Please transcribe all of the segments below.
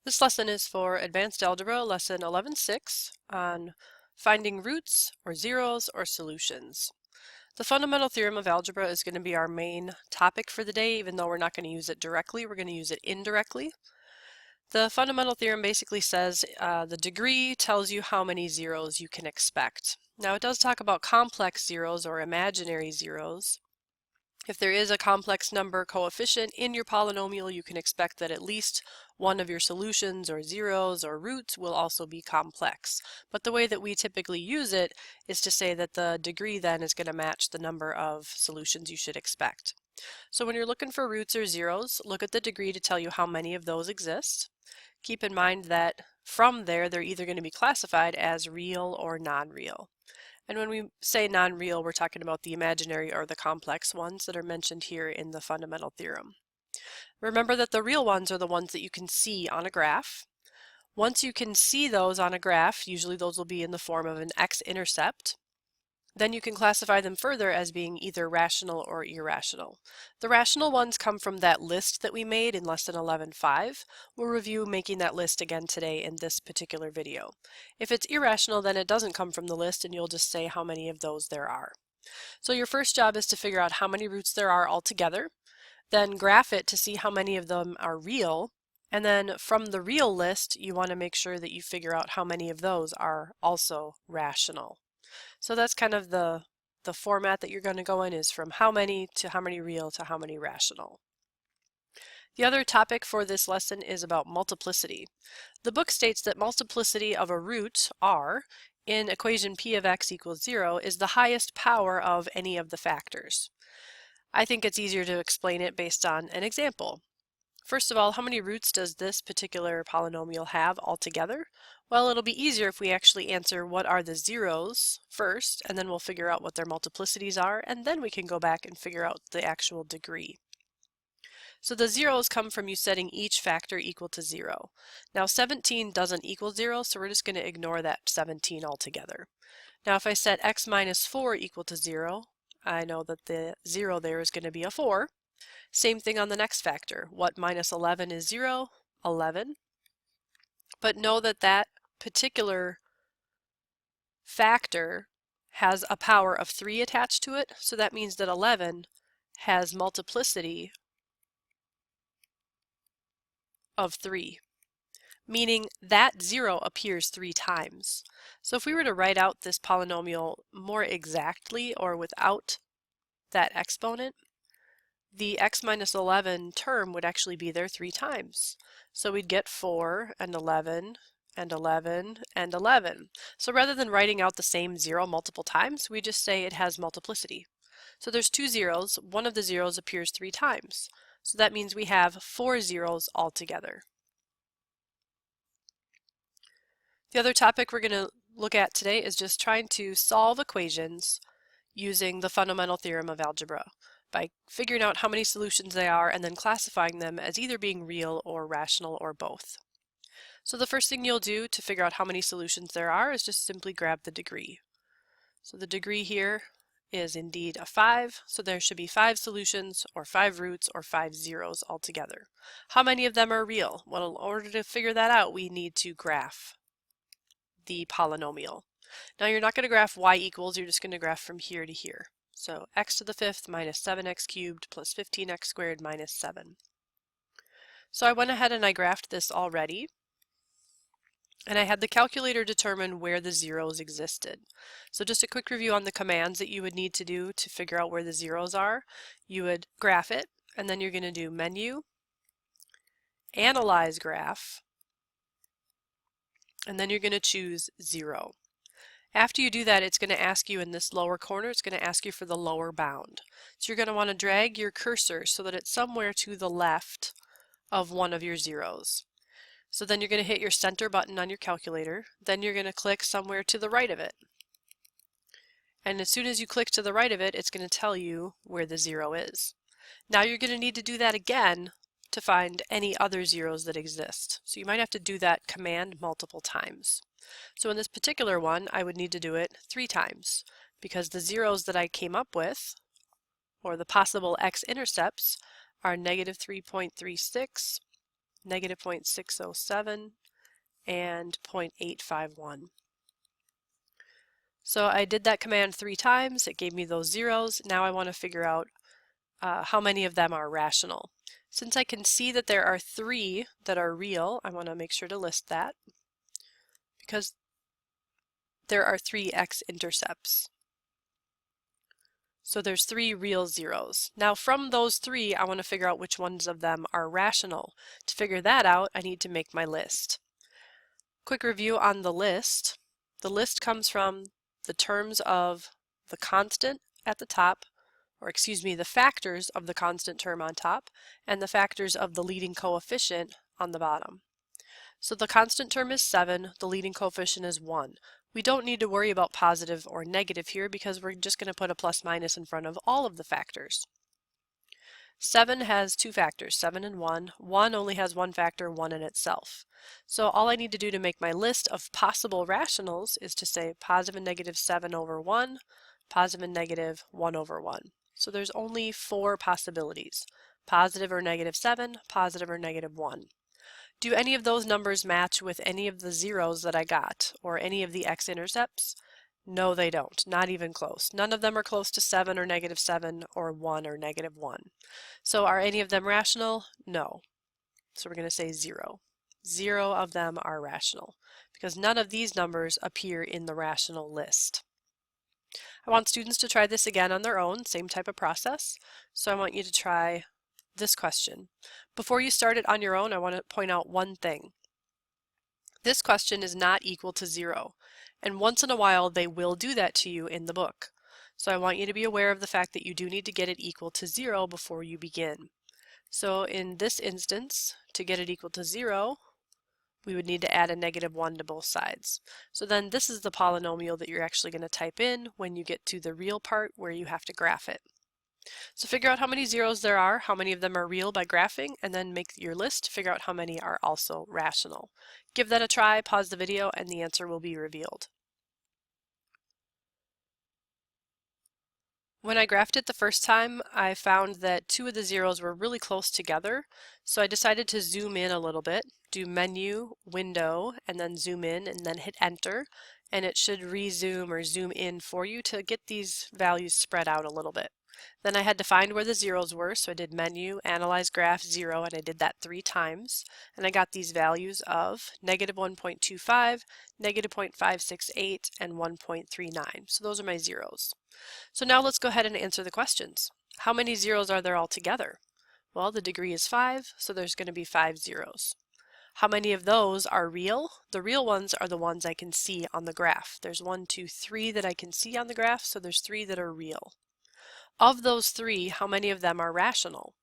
This lesson is for Advanced Algebra, Lesson 11.6 on finding roots or zeros or solutions. The fundamental theorem of algebra is going to be our main topic for the day, even though we're not going to use it directly, we're going to use it indirectly. The fundamental theorem basically says the degree tells you how many zeros you can expect. Now it does talk about complex zeros or imaginary zeros. If there is a complex number coefficient in your polynomial, you can expect that at least one of your solutions or zeros or roots will also be complex. But the way that we typically use it is to say that the degree then is going to match the number of solutions you should expect. So when you're looking for roots or zeros, look at the degree to tell you how many of those exist. Keep in mind that from there, they're either going to be classified as real or non-real. And when we say non-real, we're talking about the imaginary or the complex ones that are mentioned here in the fundamental theorem. Remember that the real ones are the ones that you can see on a graph. Once you can see those on a graph, usually those will be in the form of an x-intercept. Then you can classify them further as being either rational or irrational. The rational ones come from that list that we made in Lesson 11.5. We'll review making that list again today in this particular video. If it's irrational, then it doesn't come from the list and you'll just say how many of those there are. So your first job is to figure out how many roots there are altogether, then graph it to see how many of them are real, and then from the real list, you want to make sure that you figure out how many of those are also rational. So that's kind of the format that you're going to go in, is from how many to how many real to how many rational. The other topic for this lesson is about multiplicity. The book states that multiplicity of a root, r, in equation p of x equals 0 is the highest power of any of the factors. I think it's easier to explain it based on an example. First of all, how many roots does this particular polynomial have altogether? Well, it'll be easier if we actually answer what are the zeros first, and then we'll figure out what their multiplicities are, and then we can go back and figure out the actual degree. So the zeros come from you setting each factor equal to 0. Now 17 doesn't equal 0, so we're just going to ignore that 17 altogether. Now if I set x minus 4 equal to 0, I know that the 0 there is going to be a 4. Same thing on the next factor. What minus 11 is 0? 11. But know that that particular factor has a power of 3 attached to it, so that means that 11 has multiplicity of 3, meaning that 0 appears 3 times. So if we were to write out this polynomial more exactly or without that exponent, the x minus 11 term would actually be there 3 times. So we'd get 4 and 11 and 11 and 11. So rather than writing out the same 0 multiple times, we just say it has multiplicity. So there's 2 zeros, one of the zeros appears 3 times. So that means we have 4 zeros altogether. The other topic we're going to look at today is just trying to solve equations using the fundamental theorem of algebra, by figuring out how many solutions they are and then classifying them as either being real or rational or both. So the first thing you'll do to figure out how many solutions there are is just simply grab the degree. So the degree here is indeed a 5, so there should be 5 solutions or 5 roots or 5 zeros altogether. How many of them are real? Well, in order to figure that out, we need to graph the polynomial. Now you're not going to graph y equals, you're just going to graph from here to here. So x to the 5th minus 7x cubed plus 15x squared minus 7. So I went ahead and I graphed this already, and I had the calculator determine where the zeros existed. So just a quick review on the commands that you would need to do to figure out where the zeros are. You would graph it, and then you're going to do menu, analyze graph, and then you're going to choose 0. After you do that, it's going to ask you in this lower corner, it's going to ask you for the lower bound. So you're going to want to drag your cursor so that it's somewhere to the left of one of your zeros. So then you're going to hit your center button on your calculator, then you're going to click somewhere to the right of it. And as soon as you click to the right of it, it's going to tell you where the 0 is. Now you're going to need to do that again to find any other zeros that exist. So you might have to do that command multiple times. So in this particular one, I would need to do it 3 times, because the zeros that I came up with, or the possible x-intercepts, are negative 3.36, negative 0.607, and 0.851. So I did that command 3 times, it gave me those zeros. Now I want to figure out how many of them are rational. Since I can see that there are 3 that are real, I want to make sure to list that, because there are 3 x-intercepts. So there's 3 real zeros. Now from those 3, I want to figure out which ones of them are rational. To figure that out, I need to make my list. Quick review on the list. The list comes from the terms of the constant at the top, or excuse me, the factors of the constant term on top, and the factors of the leading coefficient on the bottom. So the constant term is 7, the leading coefficient is 1. We don't need to worry about positive or negative here because we're just going to put a plus minus in front of all of the factors. 7 has 2 factors, 7 and 1. 1 only has 1 factor, 1 in itself. So all I need to do to make my list of possible rationals is to say positive and negative 7 over 1, positive and negative 1 over 1. So there's only 4 possibilities, positive or negative 7, positive or negative 1. Do any of those numbers match with any of the zeros that I got, or any of the x-intercepts? No, they don't. Not even close. None of them are close to 7 or negative 7 or 1 or negative 1. So are any of them rational? No. So we're going to say 0. 0 of them are rational, because none of these numbers appear in the rational list. I want students to try this again on their own, same type of process. So I want you to try this question. Before you start it on your own, I want to point out one thing. This question is not equal to 0, and once in a while they will do that to you in the book. So I want you to be aware of the fact that you do need to get it equal to 0 before you begin. So in this instance, to get it equal to 0, we would need to add a negative 1 to both sides. So then this is the polynomial that you're actually going to type in when you get to the real part where you have to graph it. So figure out how many zeros there are, how many of them are real by graphing, and then make your list to figure out how many are also rational. Give that a try, pause the video, and the answer will be revealed. When I graphed it the first time, I found that 2 of the zeros were really close together, so I decided to zoom in a little bit, do Menu, Window, and then zoom in, and then hit Enter, and it should rezoom or zoom in for you to get these values spread out a little bit. Then I had to find where the zeros were, so I did Menu, Analyze Graph, 0, and I did that 3 times, and I got these values of negative 1.25, negative 0.568, and 1.39. So those are my zeros. So now let's go ahead and answer the questions. How many zeros are there altogether? Well, the degree is 5, so there's going to be 5 zeros. How many of those are real? The real ones are the ones I can see on the graph. There's 1, 2, 3 that I can see on the graph, so there's 3 that are real. Of those 3, how many of them are rational?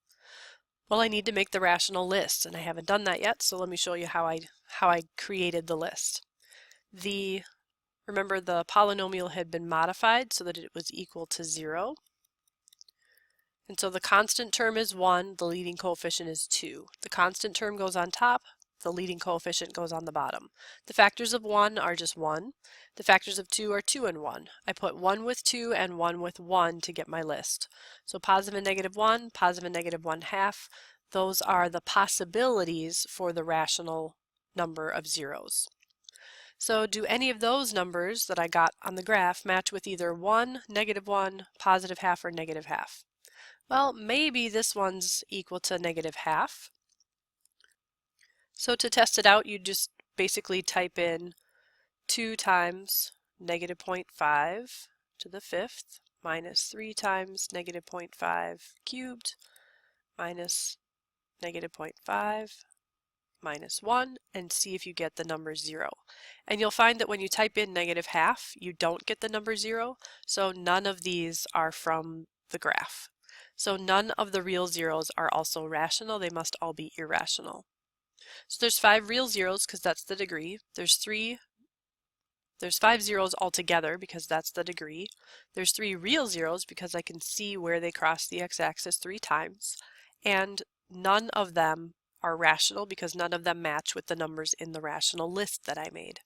Well, I need to make the rational list, and I haven't done that yet, so let me show you how I created the list. Remember, the polynomial had been modified so that it was equal to 0. And so the constant term is 1, the leading coefficient is 2. The constant term goes on top, the leading coefficient goes on the bottom. The factors of 1 are just 1. The factors of 2 are 2 and 1. I put 1 with 2 and 1 with 1 to get my list. So positive and negative 1, positive and negative 1/2, those are the possibilities for the rational number of zeros. So do any of those numbers that I got on the graph match with either 1, negative 1, positive half, or negative half? Well, maybe this one's equal to negative half. So to test it out, you just basically type in 2 times negative 0.5 to the 5th minus 3 times negative 0.5 cubed minus negative 0.5 minus 1, and see if you get the number 0. And you'll find that when you type in negative half, you don't get the number 0, so none of these are from the graph. So none of the real zeros are also rational, they must all be irrational. So there's 5 real zeros because that's the degree. There's 5 zeros altogether because that's the degree. There's 3 real zeros because I can see where they cross the x-axis 3 times. And none of them are rational because none of them match with the numbers in the rational list that I made.